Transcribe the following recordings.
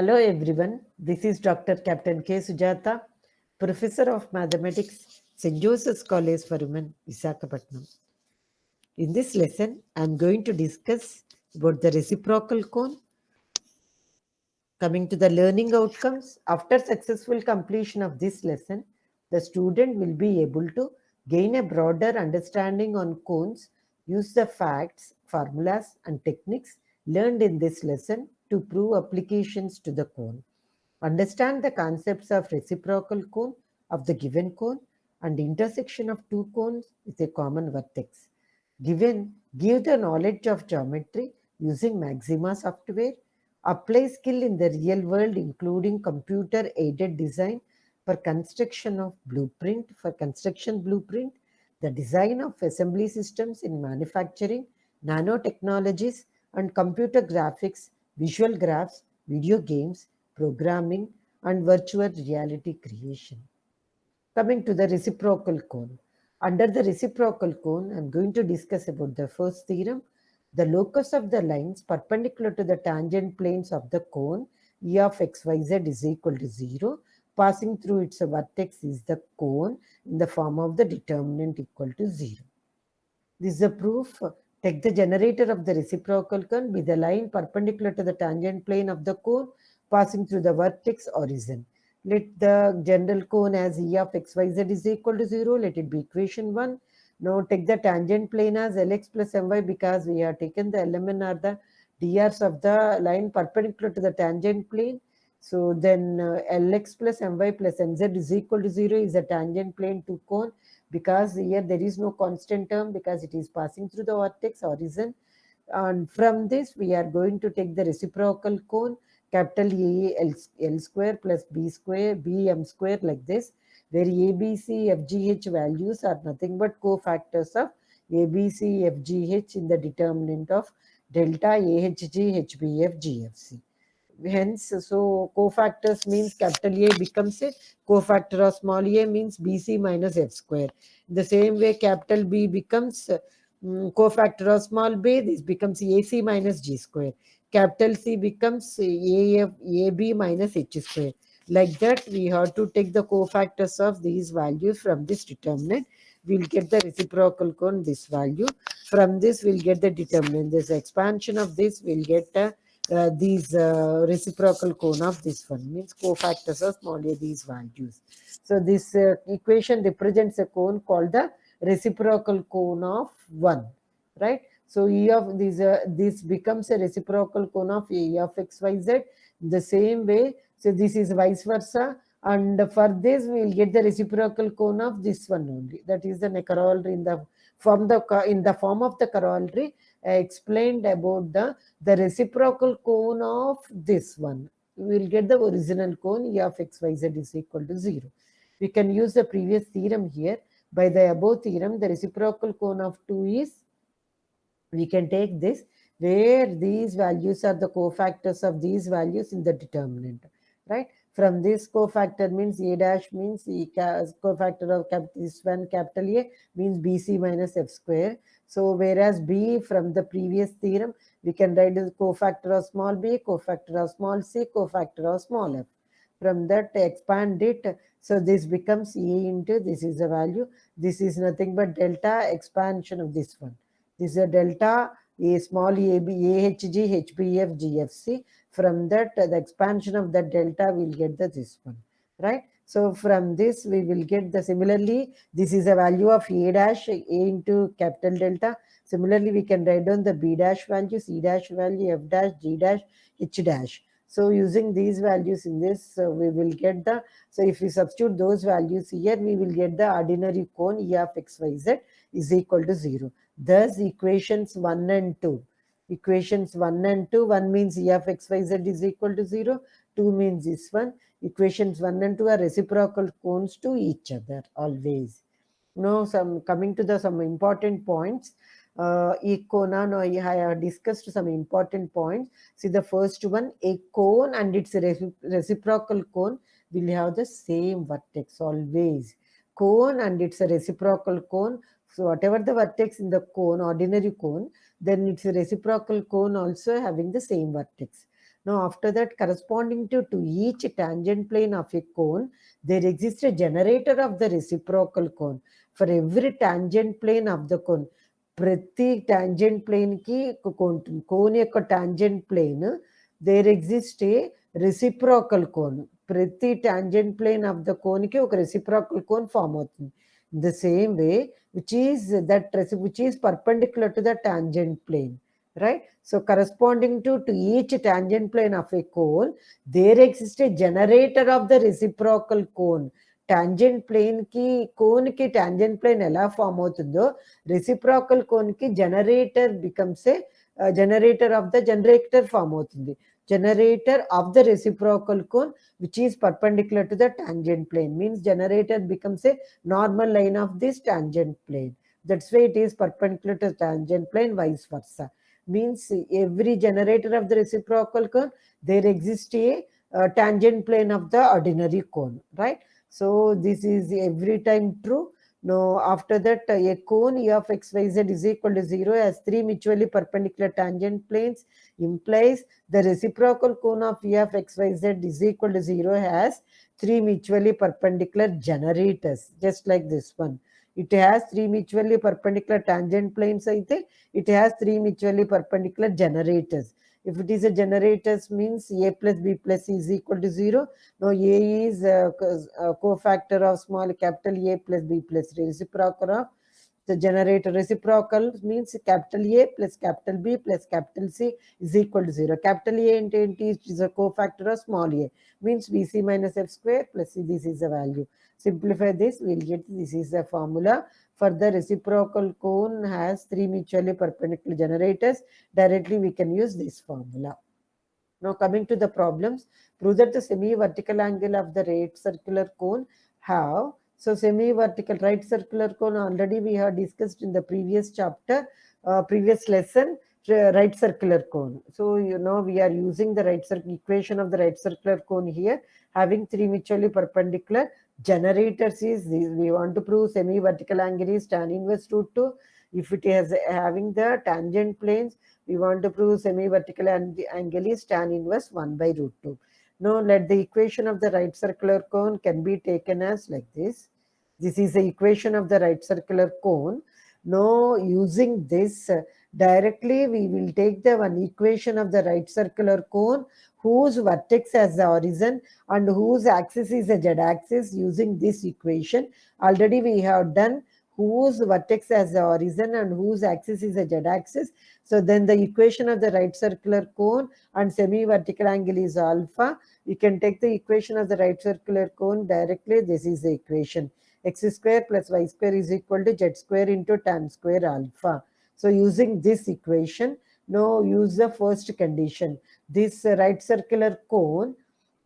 Hello everyone, this is Dr. Captain K. Sujata, Professor of Mathematics, St. Joseph's College for Women, Visakhapatnam. In this lesson, I am going to discuss about the reciprocal cone. Coming to the learning outcomes, after successful completion of this lesson, the student will be able to gain a broader understanding on cones, use the facts, formulas, and techniques learned in this lesson to prove applications to the cone. Understand the concepts of reciprocal cone of the given cone and intersection of two cones with a common vertex. Give the knowledge of geometry using Maxima software. Apply skill in the real world, including computer-aided design for construction blueprint, the design of assembly systems in manufacturing, nanotechnologies, and computer graphics, visual graphs, video games, programming, and virtual reality creation. Coming to the reciprocal cone. Under the reciprocal cone, I'm going to discuss about the first theorem. The locus of the lines perpendicular to the tangent planes of the cone E of xyz is equal to 0. Passing through its vertex is the cone in the form of the determinant equal to 0. This is a proof. Take the generator of the reciprocal cone with the line perpendicular to the tangent plane of the cone passing through the vertex origin. Let the general cone as E of xyz is equal to 0. Let it be equation 1. Now take the tangent plane as Lx plus My because we have taken the element or the drs of the line perpendicular to the tangent plane. So then Lx plus My plus Nz is equal to 0 is a tangent plane to cone, because here there is no constant term because it is passing through the vertex origin. And from this we are going to take the reciprocal cone capital A L square plus B square B M square like this, where A, B, C, F, G, H values are nothing but cofactors of A, B, C, F, G, H in the determinant of delta A, H, G, H, B, F, G, F, C. Hence, so cofactors means capital A becomes a cofactor of small a means BC minus F square. In the same way, capital B becomes cofactor of small b, this becomes AC minus G square. Capital C becomes AB minus H square. Like that, we have to take the cofactors of these values from this determinant. We'll get the reciprocal cone, this value. From this, we'll get the determinant. This expansion of this, we'll get these reciprocal cone of this one, means cofactors of small a, these values. So this equation represents a cone called the reciprocal cone of 1, right? So E of this becomes a reciprocal cone of E of xyz. The same way, so this is vice versa, and for this we will get the reciprocal cone of this one only. That is the corollary in the form of the corollary. I explained about the reciprocal cone of this one. We will get the original cone E of xyz is equal to 0. We can use the previous theorem here. By the above theorem, the reciprocal cone of 2 is, we can take this, where these values are the cofactors of these values in the determinant, right? From this cofactor means A dash means cofactor of this one capital A means BC minus F square. So whereas B from the previous theorem, we can write as cofactor of small b, cofactor of small c, cofactor of small f. From that expand it, so this becomes A into, this is the value, this is nothing but delta expansion of this one. This is a delta A small a b a h g h b f g f c. From that, the expansion of that delta will get this one, right? So from this, we will get the similarly, this is a value of A dash, A into capital delta. Similarly, we can write down the B dash value, C dash value, F dash, G dash, H dash. So using these values in this, we will get the, so if we substitute those values here, we will get the ordinary cone E of xyz is equal to 0. Thus, equations 1 and 2. Equations 1 and 2, 1 means E of xyz is equal to 0, 2 means this one. Equations 1 and 2 are reciprocal cones to each other, always. Now, coming to some important points. Now I have discussed some important points. See the first one, a cone and its reciprocal cone will have the same vertex always. Cone and its reciprocal cone. So whatever the vertex in the cone, ordinary cone, then its reciprocal cone also having the same vertex. Now, after that, corresponding to each tangent plane of a cone, there exists a generator of the reciprocal cone. For every tangent plane of the cone, ప్రతి tangent plane కి cone యొక్క tangent plane there exists a reciprocal cone. ప్రతి tangent plane of the cone కి ఒక reciprocal cone form అవుతుంది. The same way, which is perpendicular to the tangent plane, right? So corresponding to each tangent plane of a cone, there exists a generator of the reciprocal cone. Tangent plane ki cone ki tangent plane ఎలా form అవుతుందో reciprocal cone ki generator becomes a generator of the generator form అవుతుంది. Generator of the reciprocal cone which is perpendicular to the tangent plane means generator becomes a normal line of this tangent plane. That's why it is perpendicular to tangent plane, vice versa. Means every generator of the reciprocal cone, there exists a tangent plane of the ordinary cone, right? So this is every time true. Now after that, a cone E of xyz is equal to 0 has three mutually perpendicular tangent planes implies the reciprocal cone of E of xyz is equal to 0 has three mutually perpendicular generators, just like this one. It has three mutually perpendicular tangent planes, it has three mutually perpendicular generators. If it is a generators means A plus B plus C is equal to 0. Now A is a cofactor of small capital A plus B plus C, reciprocal of the generator. Reciprocal means capital A plus capital B plus capital C is equal to 0. Capital A into is a cofactor of small a, means BC minus F square plus C. This is the value. Simplify this, we'll get this is the formula for the reciprocal cone has three mutually perpendicular generators. Directly we can use this formula. Now coming to the problems, prove that the semi-vertical angle of the right circular cone have, so semi-vertical right circular cone already we have discussed in the previous chapter, previous lesson, right circular cone. So you know we are using the right circle equation of the right circular cone here, having three mutually perpendicular generators is this. We want to prove semi-vertical angle is tan inverse root 2. If it is having the tangent planes, we want to prove semi-vertical angle is tan inverse 1 by root 2. Now let the equation of the right circular cone can be taken as like this. This is the equation of the right circular cone. Now using this directly we will take the one equation of the right circular cone whose vertex has the origin and whose axis is the z-axis. Using this equation already we have done whose vertex has the origin and whose axis is the z-axis. So then the equation of the right circular cone and semi-vertical angle is alpha. You can take the equation of the right circular cone directly. This is the equation. X square plus y square is equal to z square into tan square alpha. So using this equation, now use the first condition. This right circular cone,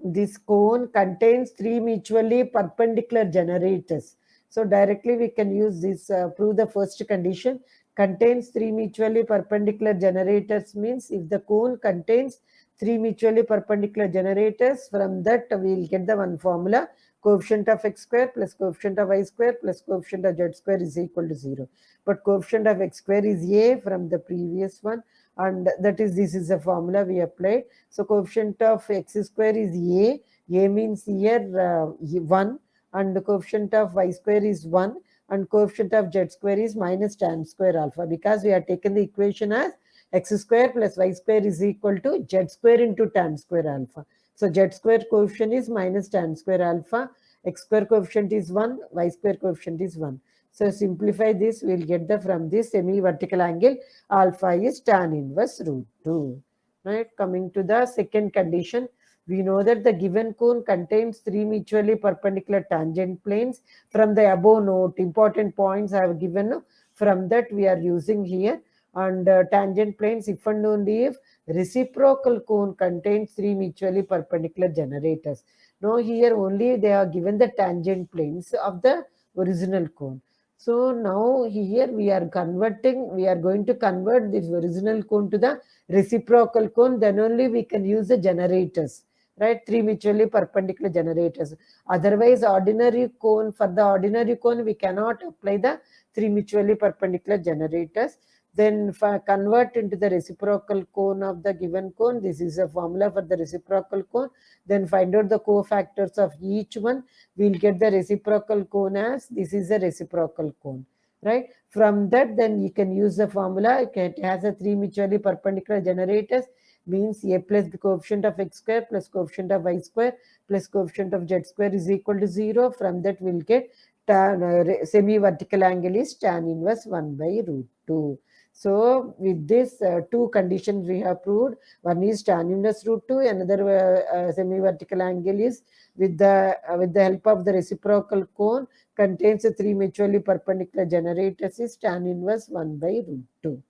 this cone contains three mutually perpendicular generators. So directly we can use this, prove the first condition. Contains three mutually perpendicular generators means if the cone contains three mutually perpendicular generators, from that we will get the one formula, coefficient of x square plus coefficient of y square plus coefficient of z square is equal to 0. But coefficient of x square is a from the previous one, and that is this is the formula we applied. So coefficient of x square is a means here 1, and the coefficient of y square is 1, and coefficient of z square is minus tan square alpha, because we have taken the equation as x square plus y square is equal to z square into tan square alpha. So z square coefficient is minus tan square alpha, x square coefficient is 1, y square coefficient is 1. So simplify this, we'll get the from this semi-vertical angle alpha is tan inverse root 2. Right, coming to the second condition, we know that the given cone contains three mutually perpendicular tangent planes. From the above note, important points I have given, from that we are using here. And tangent planes if and only if reciprocal cone contains three mutually perpendicular generators. Now here only they are given the tangent planes of the original cone. So now here we are going to convert this original cone to the reciprocal cone, then only we can use the generators, right? Three mutually perpendicular generators. Otherwise, for the ordinary cone, we cannot apply the three mutually perpendicular generators. Then convert into the reciprocal cone of the given cone. This is a formula for the reciprocal cone. Then find out the cofactors of each one. We'll get the reciprocal cone as this is a reciprocal cone, right? From that, then you can use the formula. It has a three mutually perpendicular generators, means a plus the coefficient of x square plus coefficient of y square plus coefficient of z square is equal to 0. From that, we'll get semi-vertical angle is tan inverse 1 by root 2. So with this two conditions we have proved. One is tan inverse root 2, another semi-vertical angle is with the help of the reciprocal cone contains a three mutually perpendicular generators is tan inverse 1 by root 2,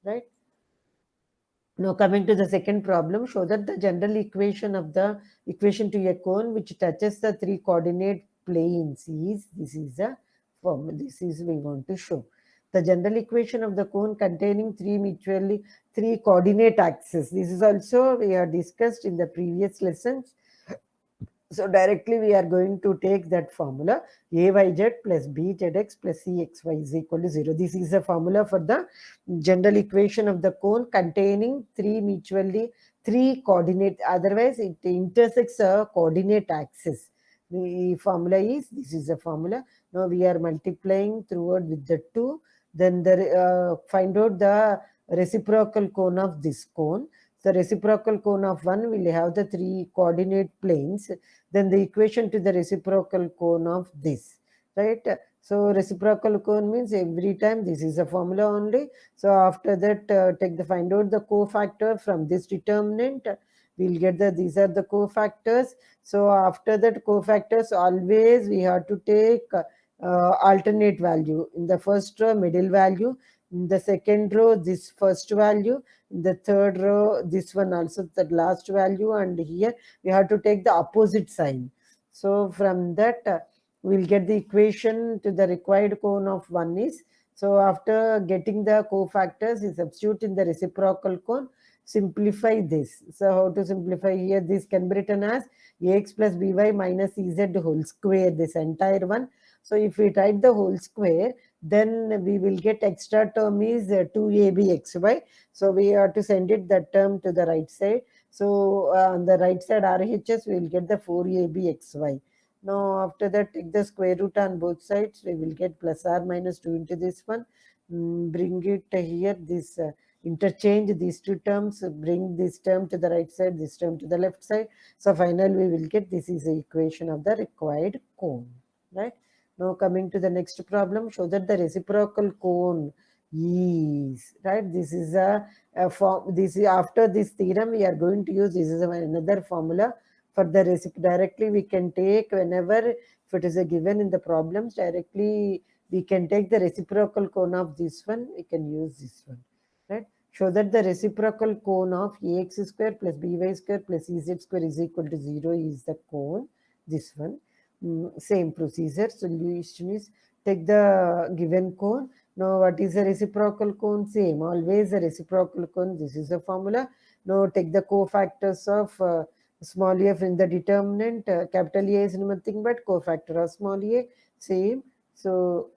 right? Now coming to the second problem, show that the general equation of the equation to a cone which touches the three coordinate planes is, this is a form, this is we want to show. The general equation of the cone containing three coordinate axes. This is also we have discussed in the previous lessons. So directly we are going to take that formula ayz plus bzx plus cxy is equal to 0. This is a formula for the general equation of the cone containing three coordinate. Otherwise, it intersects a coordinate axis. The formula is, this is a formula. Now we are multiplying throughout with the 2. Then find out the reciprocal cone of this cone. The reciprocal cone of 1 will have the three coordinate planes. Then the equation to the reciprocal cone of this, right? So reciprocal cone means every time this is a formula only. So after that, find out the cofactor from this determinant. We'll get these are the cofactors. So after that cofactors, always we have to take alternate value. In the first row, middle value. In the second row, this first value. In the third row, this one also the last value. And here we have to take the opposite sign. So from that, we'll get the equation to the required cone of 1 is. So after getting the cofactors, you substitute in the reciprocal cone, simplify this. So how to simplify here? This can be written as ax plus by minus ez whole square, this entire one. So if we write the whole square, then we will get extra term is 2abxy. So we have to send it that term to the right side. So on the right side RHS, we will get the 4abxy. Now after that, take the square root on both sides. We will get plus or minus 2 into this one. Bring it here, this interchange these two terms, bring this term to the right side, this term to the left side. So finally, we will get this is the equation of the required cone, right? Now coming to the next problem, show that the reciprocal cone is, right? This is a form. This is after this theorem we are going to use. This is another formula for the directly we can take whenever if it is a given in the problems directly we can take the reciprocal cone of this one. We can use this one, right? Show that the reciprocal cone of ax square plus by square plus ez square is equal to 0 is the cone. This one. Same procedure. Solution is take the given cone. Now what is the reciprocal cone? Same, always a reciprocal cone. This is the formula. Now take the cofactors of small a in the determinant. Capital A is nothing but cofactor of small a. Same. So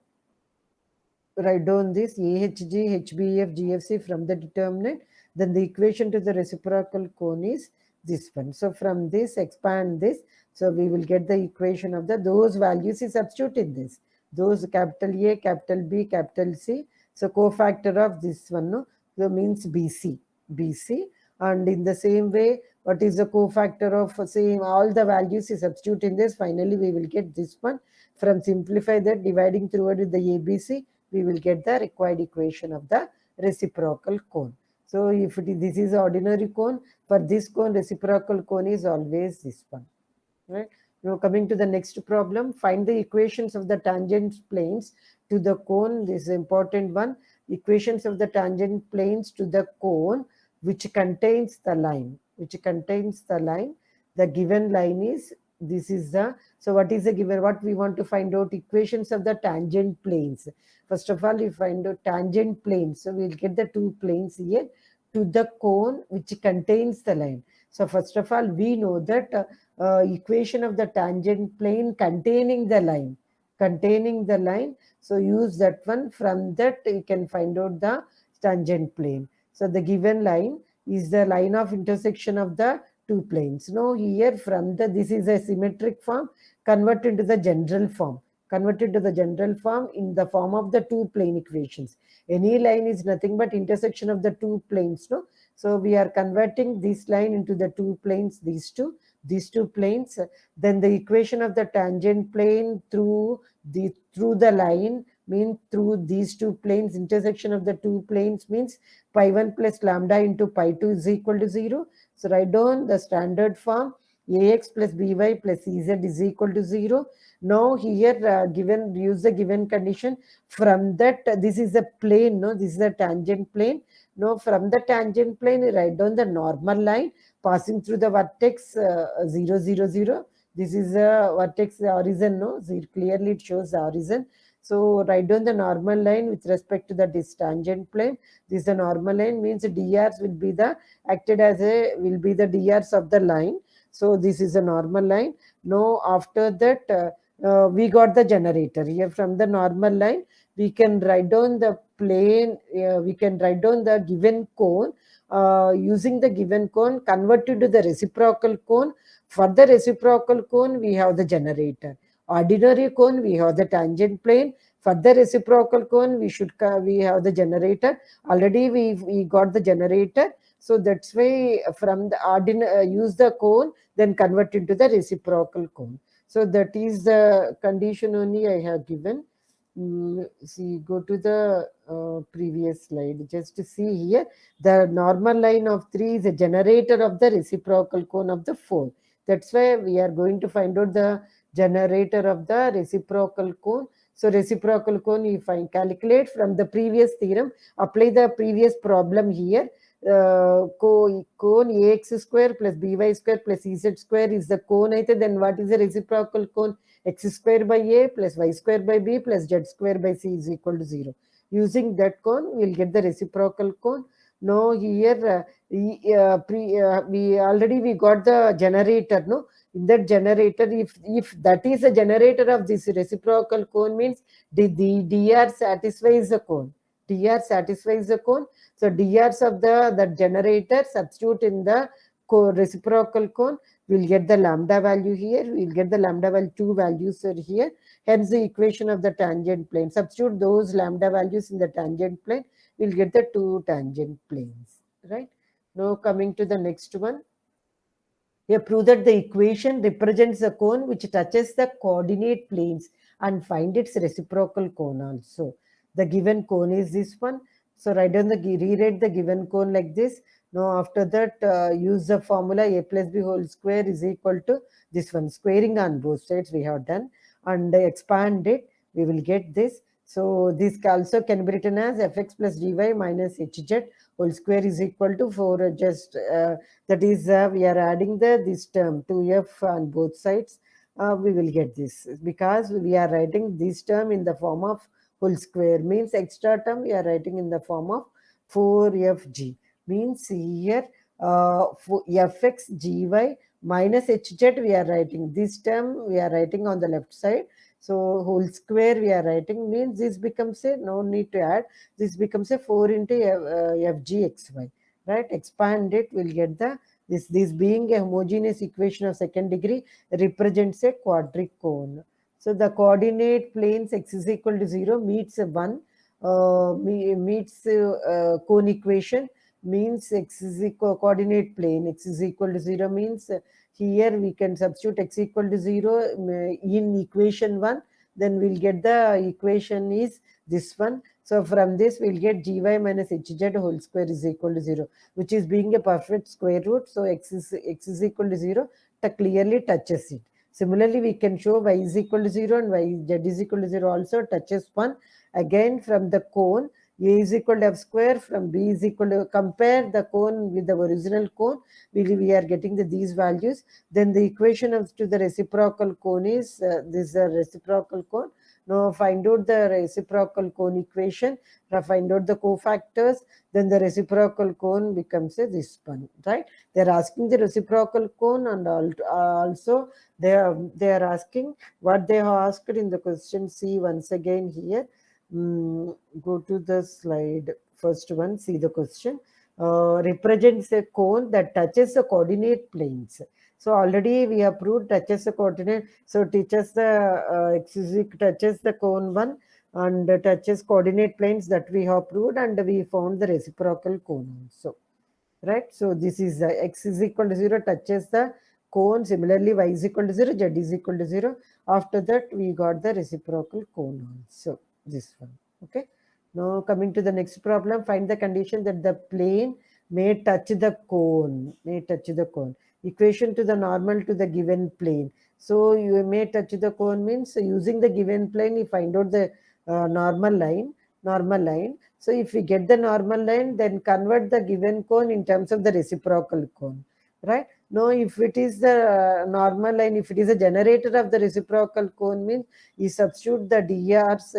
write down this AHG, HBF, GFC from the determinant. Then the equation to the reciprocal cone is this one. So from this, expand this. So we will get the equation of those values is substitute in this. Those capital A, capital B, capital C. So cofactor of this one, no? So means BC. BC. And in the same way, what is the cofactor of same all the values is substitute in this. Finally, we will get this one. From simplify that, dividing through it with the ABC, we will get the required equation of the reciprocal cone. So if this is ordinary cone, for this cone, reciprocal cone is always this one, right? Now coming to the next problem, find the equations of the tangent planes to the cone. This is an important one. Equations of the tangent planes to the cone which contains the line. The given line is, this is the, so what is the given, what we want to find out? Equations of the tangent planes. First of all, we find out tangent planes. So we'll get the two planes here to the cone which contains the line. So first of all, we know that equation of the tangent plane containing the line. So use that one. From that, you can find out the tangent plane. So the given line is the line of intersection of the two planes. Now here from the, this is a symmetric form, convert into the general form. Converted to the general form in the form of the two plane equations. Any line is nothing but intersection of the two planes. No, so we are converting this line into the two planes, these two planes. Then the equation of the tangent plane through the line means through these two planes, intersection of the two planes means pi 1 plus lambda into pi 2 is equal to 0. So write down the standard form, ax plus by plus ez is equal to 0. Now here given, use the given condition. From that, this is a plane, no, this is a tangent plane. Now from the tangent plane, write down the normal line passing through the vertex 0 0 0. This is a vertex horizon, no, so clearly it shows the horizon. So write down the normal line with respect to the this tangent plane. This is the normal line, means drs will be the acted as a, will be the drs of the line. So this is a normal line. Now after that we got the generator here. From the normal line we can write down the plane, we can write down the given cone, using the given cone converted to the reciprocal cone. For the reciprocal cone we have the generator. Ordinary cone we have the tangent plane. For the reciprocal cone we have the generator. Already we got the generator. So that's why from the ordinary use the cone, then convert into the reciprocal cone. So that is the condition only I have given. See, go to the previous slide just to see here. The normal line of 3 is a generator of the reciprocal cone of the 4. That's why we are going to find out the generator of the reciprocal cone. So reciprocal cone you find, calculate from the previous theorem, apply the previous problem here. Cone ax square plus by square plus ez square is the cone. Then what is the reciprocal cone? X square by a plus y square by b plus z square by c is equal to 0. Using that cone, we'll get the reciprocal cone. Now here we got the generator. No, in that generator, if that is a generator of this reciprocal cone, means the dr satisfies the cone. Dr satisfies the cone. So drs of the generator substitute in the reciprocal cone, we'll get the lambda value here, we'll get the lambda value, two values are here. Hence the equation of the tangent plane. Substitute those lambda values in the tangent plane, we'll get the two tangent planes, right? Now coming to the next one. Here prove that the equation represents a cone which touches the coordinate planes and find its reciprocal cone also. The given cone is this one. So write down the, rewrite the given cone like this. Now after that use the formula a plus b whole square is equal to this one. Squaring on both sides we have done, and expand it, we will get this. So this also can be written as fx plus dy minus hz whole square is equal to 4, just that is we are adding this term 2f on both sides. We will get this because we are writing this term in the form of whole square, means extra term we are writing in the form of 4fg, means here fx gy minus hz we are writing, this term we are writing on the left side. So whole square we are writing, means this becomes a, no need to add, this becomes a 4 into fgxy, right? Expand it, we'll get the this being a homogeneous equation of second degree represents a quadric cone. So the coordinate planes x is equal to 0 meets 1, meets cone equation, means x is equal coordinate plane x is equal to 0, means here we can substitute x equal to 0 in equation 1, then we'll get the equation is this one. So from this we'll get gy minus hz whole square is equal to 0, which is being a perfect square root. So x is equal to 0, that clearly touches it. Similarly, we can show y is equal to 0 and z is equal to 0 also touches 1. Again, from the cone, a is equal to f square, from b is equal to, compare the cone with the original cone, we are getting these values. Then the equation of to the reciprocal cone is this reciprocal cone. Now find out the reciprocal cone equation, find out the cofactors, then the reciprocal cone becomes this one, right? They're asking the reciprocal cone, and also they are asking what they have asked in the question C once again here. Go to the slide first one, see the question. Represents a cone that touches the coordinate planes. So already we have proved touches the coordinate. So touches the touches the cone one and touches coordinate planes, that we have proved, and we found the reciprocal cone also. Right? So this is x is equal to 0 touches the cone. Similarly, y is equal to 0, z is equal to 0. After that, we got the reciprocal cone also. This one. Okay. Now coming to the next problem, find the condition that the plane may touch the cone. May touch the cone. Equation to the normal to the given plane. So you may touch the cone means using the given plane, you find out the normal line. Normal line. So if we get the normal line, then convert the given cone in terms of the reciprocal cone, right? Now, if it is the normal line, if it is a generator of the reciprocal cone, means you substitute the drs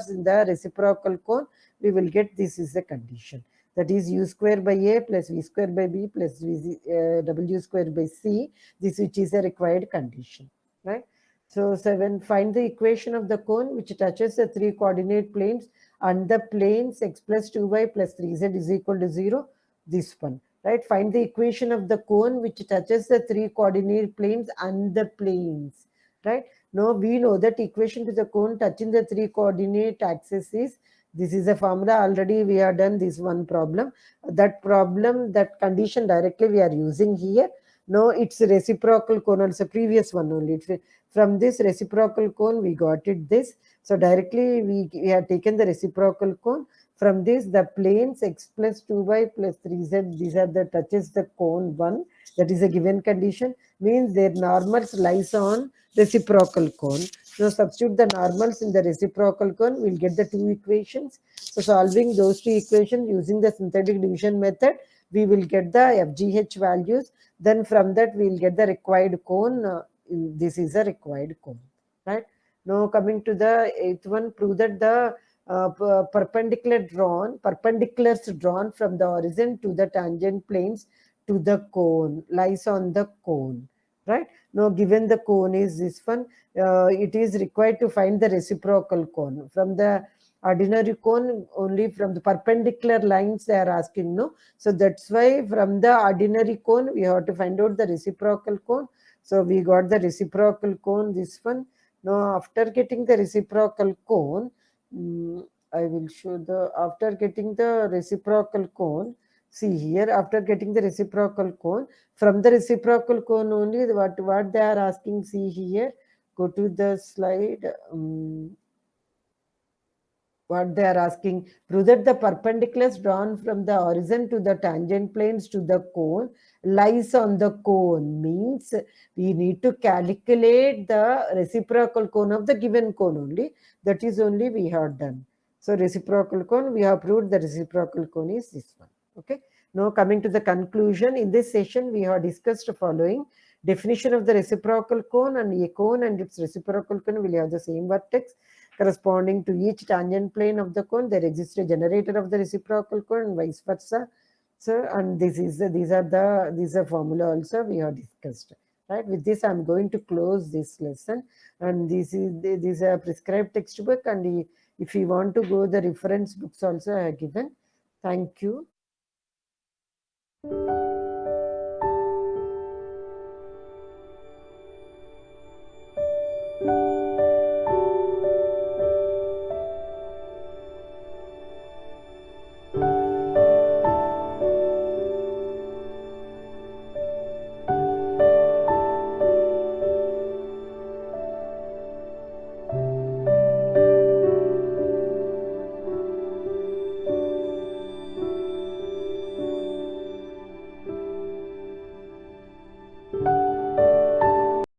in the reciprocal cone, we will get this is the condition. That is u square by a plus v square by b plus w square by c, this which is a required condition, right? So 7, find the equation of the cone which touches the 3 coordinate planes and the planes x plus 2y plus 3z is equal to 0, this one, right? Find the equation of the cone which touches the 3 coordinate planes and the planes, right? Now we know that equation to the cone touching the 3 coordinate axis is, this is a formula, already we have done this one problem. That problem, that condition directly we are using here. No, it's a reciprocal cone, also previous one only. From this reciprocal cone, we got it this. So directly we have taken the reciprocal cone. From this, the planes x plus 2y plus 3z, these are the touches the cone 1. That is a given condition. Means their normals lies on reciprocal cone. So substitute the normals in the reciprocal cone, we'll get the 2 equations. So solving those 2 equations using the synthetic division method, we will get the FGH values. Then from that, we will get the required cone. This is a required cone, right? Now coming to the 8th one, prove that the perpendiculars drawn from the horizon to the tangent planes to the cone lies on the cone, right? Now given the cone is this one, it is required to find the reciprocal cone. From the ordinary cone, only from the perpendicular lines they are asking, no? So that's why from the ordinary cone, we have to find out the reciprocal cone. So we got the reciprocal cone, this one. Now after getting the reciprocal cone, I will show the, after getting the reciprocal cone, see here, after getting the reciprocal cone, from the reciprocal cone only, what they are asking, see here, go to the slide. What they are asking, prove that the perpendiculars drawn from the horizon to the tangent planes to the cone lies on the cone, means we need to calculate the reciprocal cone of the given cone only. That is only we have done. So reciprocal cone, we have proved the reciprocal cone is this one. Okay. Now coming to the conclusion, in this session we have discussed the following: definition of the reciprocal cone, and a cone and its reciprocal cone will have the same vertex corresponding to each tangent plane of the cone. There exists a generator of the reciprocal cone and vice versa. So, and this is these are the formula also we have discussed. Right. With this, I'm going to close this lesson. And this is a prescribed textbook. And if you want to go, the reference books also are given. Thank you.